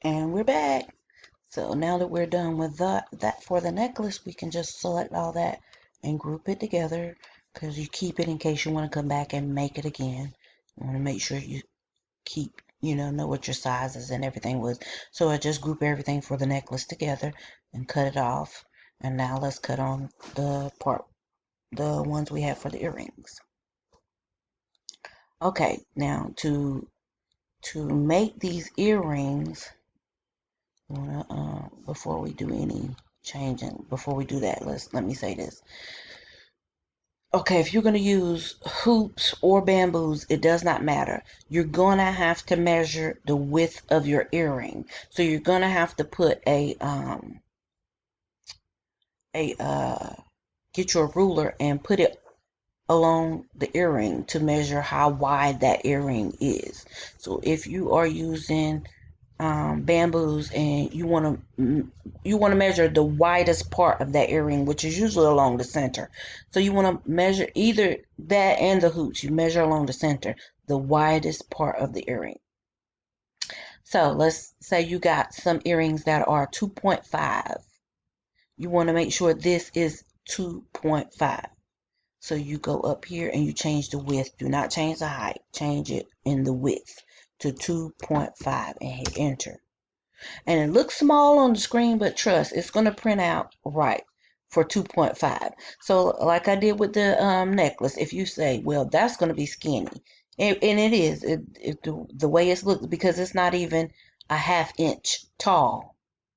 And we're back. So now that we're done with that for the necklace, we can just select all that and group it together, because you keep it in case you want to come back and make it again. You want to make sure you keep, know what your sizes and everything was. So I just group everything for the necklace together and cut it off. And now let's cut on the ones we have for the earrings. Okay, now to make these earrings, before we do any changing, before we do that, let me say this. Okay, if you're going to use hoops or bamboos, it does not matter. You're going to have to measure the width of your earring. So you're going to have to put get your ruler and put it along the earring to measure how wide that earring is. So if you are using bamboos and you want to measure the widest part of that earring, which is usually along the center. So you want to measure either that and the hoops. You measure along the center, the widest part of the earring. So let's say you got some earrings that are 2.5. You want to make sure this is 2.5. So you go up here and you change the width. Do not change the height. Change it in the width to 2.5 and hit enter. And it looks small on the screen, but trust, it's going to print out right for 2.5. So like I did with the necklace, if you say, well, that's going to be skinny. And it is. The way it's looked, because it's not even a ½ inch tall.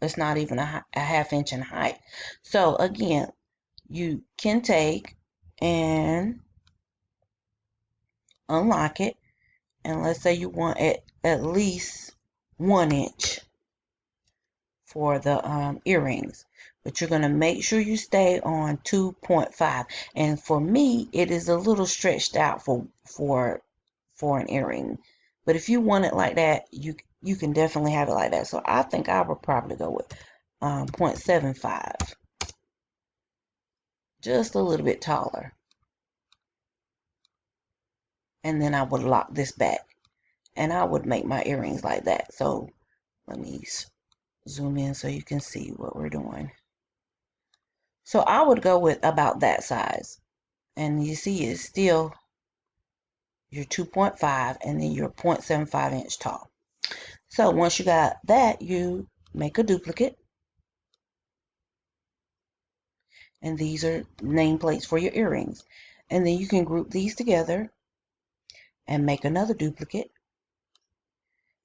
It's not even a ½ inch in height. So again, you can take and unlock it. And let's say you want it at least 1 inch for the earrings, but you're going to make sure you stay on 2.5. And for me, it is a little stretched out for an earring, but if you want it like that, you can definitely have it like that. So I think I would probably go with 0.75, just a little bit taller, and then I would lock this back and I would make my earrings like that. So let me zoom in so you can see what we're doing. So I would go with about that size. And you see it's still your 2.5 and then your 0.75 inch tall. So once you got that, you make a duplicate. And these are nameplates for your earrings. And then you can group these together and make another duplicate.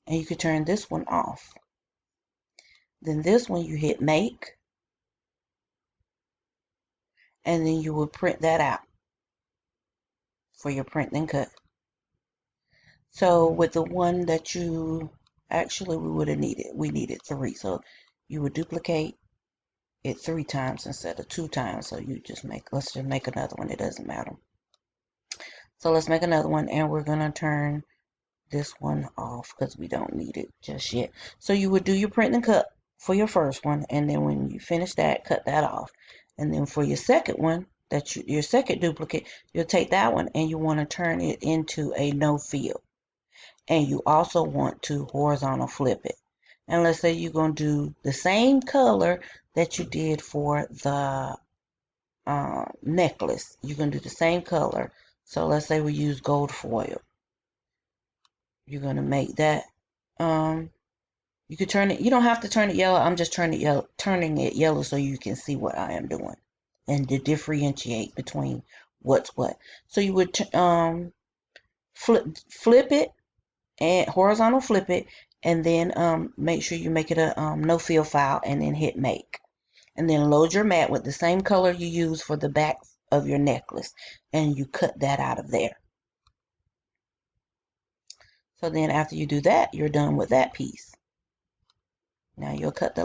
And you can turn this one off. Then this one you hit make. And then you will print that out for your print and cut. So with the one that we needed 3. So you would duplicate it 3 times instead of 2 times. So let's just make another one. It doesn't matter. So let's make another one, and we're going to turn this one off because we don't need it just yet. So you would do your print and cut for your first one, and then when you finish that, cut that off. And then for your second one, your second duplicate, you'll take that one and you want to turn it into a no fill. And you also want to horizontal flip it. And let's say you're going to do the same color that you did for the necklace. You're going to do the same color. So let's say we use gold foil. You're going to make that. You could turn it. You don't have to turn it yellow. I'm just turning it yellow so you can see what I am doing and to differentiate between what's what. So you would flip it and horizontal flip it, and then make sure you make it a no fill file, and then hit make. And then load your mat with the same color you use for the back of your necklace, and you cut that out of there. So then after you do that, you're done with that piece. Now you'll cut the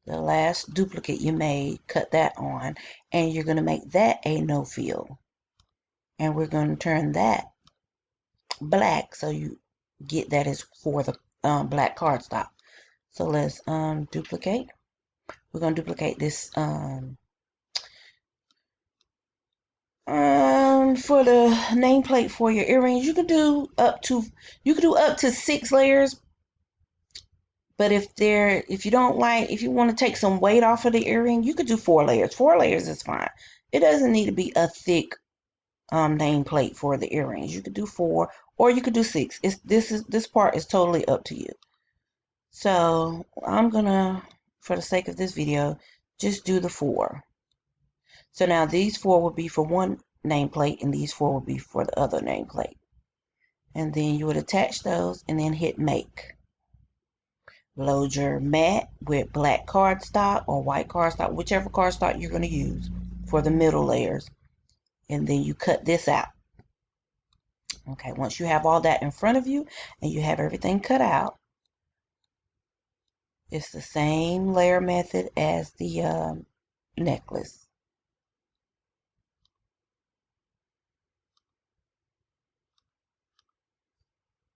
last duplicate you made, cut that on, and you're going to make that a no fill. And we're going to turn that black so you get that is for the black cardstock. So let's duplicate. We're going to duplicate this for the nameplate for your earrings, you could do up to 6 layers. But if you don't like, if you want to take some weight off of the earring, you could do 4 layers. 4 layers is fine. It doesn't need to be a thick nameplate for the earrings. You could do 4 or you could do 6. This part is totally up to you. So I'm gonna, for the sake of this video, just do the 4. So now these 4 will be for one nameplate and these 4 will be for the other nameplate. And then you would attach those and then hit make. Load your mat with black cardstock or white cardstock, whichever cardstock you're going to use for the middle layers. And then you cut this out. Okay, once you have all that in front of you and you have everything cut out, it's the same layer method as the necklace.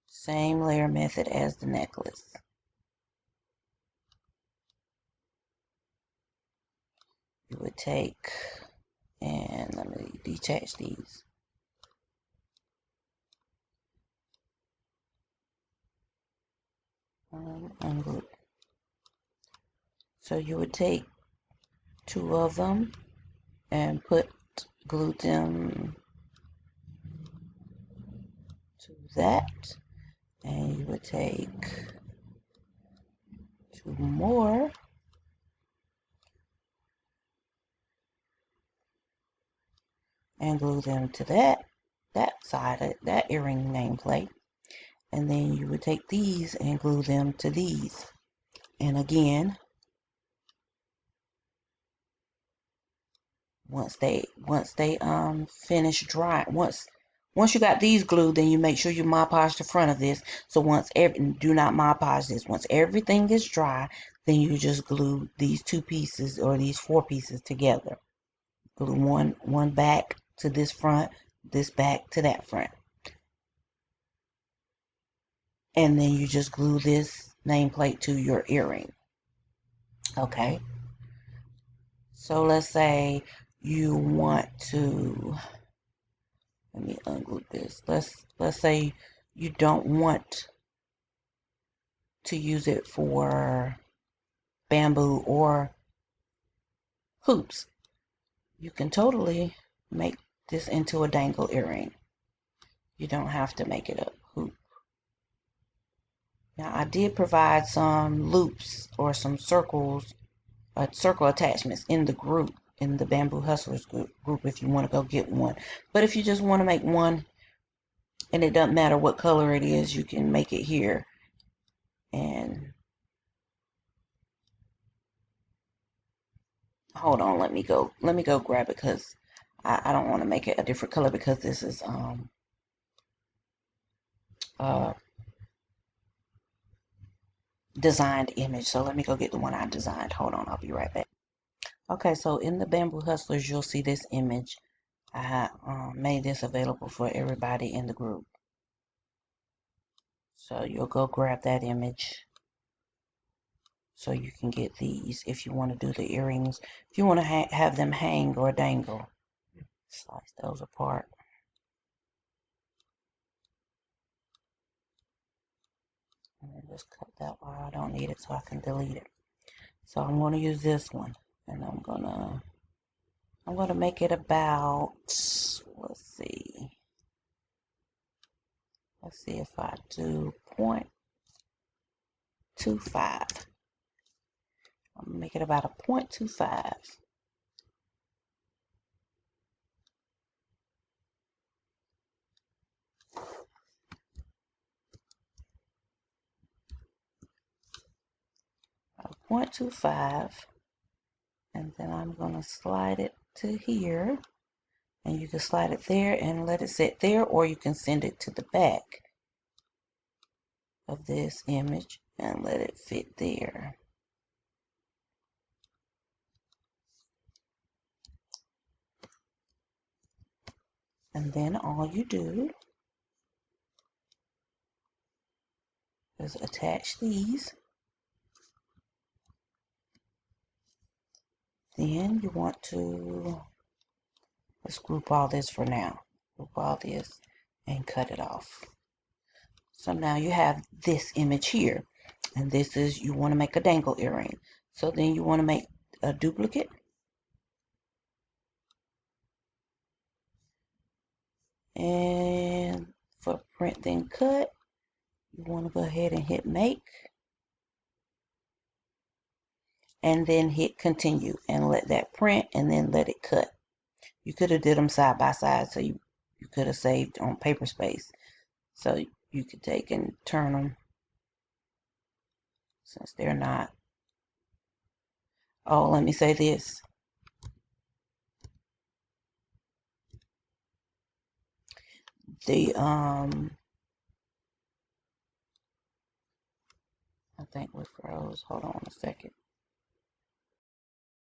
Same layer method as the necklace. You would take, and let me detach these. Unglue. So you would take 2 of them and glue them to that, and you would take 2 more and glue them to that side of that earring nameplate, and then you would take these and glue them to these. And again, once they finish drying, once you got these glued, then you make sure you Mod Podge the front of this. So do not Mod Podge this. Once everything is dry, then you just glue these 2 pieces or these 4 pieces together. Glue one back to this front, this back to that front. And then you just glue this nameplate to your earring. Okay. So let's say you want to, let me unglue this. Let's say you don't want to use it for bamboo or hoops. You can totally make this into a dangle earring. You don't have to make it a hoop. Now I did provide some loops or some circle attachments in the group, in the Bamboo Hustlers group if you want to go get one. But if you just want to make one and it doesn't matter what color it is, you can make it here. And hold on, let me go grab it, because I don't want to make it a different color, because this is designed image. So let me go get the one I designed. Hold on, I'll be right back. Okay, so in the Bamboo Hustlers, you'll see this image. I made this available for everybody in the group. So you'll go grab that image so you can get these if you want to do the earrings. If you want to have them hang or dangle, slice those apart. And then just cut that wire. I don't need it, so I can delete it. So I'm going to use this one, and I'm gonna make it about, let's see if I do 0.25. I'm gonna make it about a 0.25. A 0.25, and then I'm gonna slide it to here, and you can slide it there and let it sit there, or you can send it to the back of this image and let it fit there. And then all you do is attach these. Then you want to, let's group all this for now. Group all this and cut it off. So now you have this image here, and this is, you want to make a dangle earring. So then you want to make a duplicate, and for print then cut, you want to go ahead and hit make, and then hit continue and let that print and then let it cut. You could have did them side by side, so you could have saved on paper space. So you could take and turn them, since they're not. Oh, let me say this. The I think we froze. Hold on a second.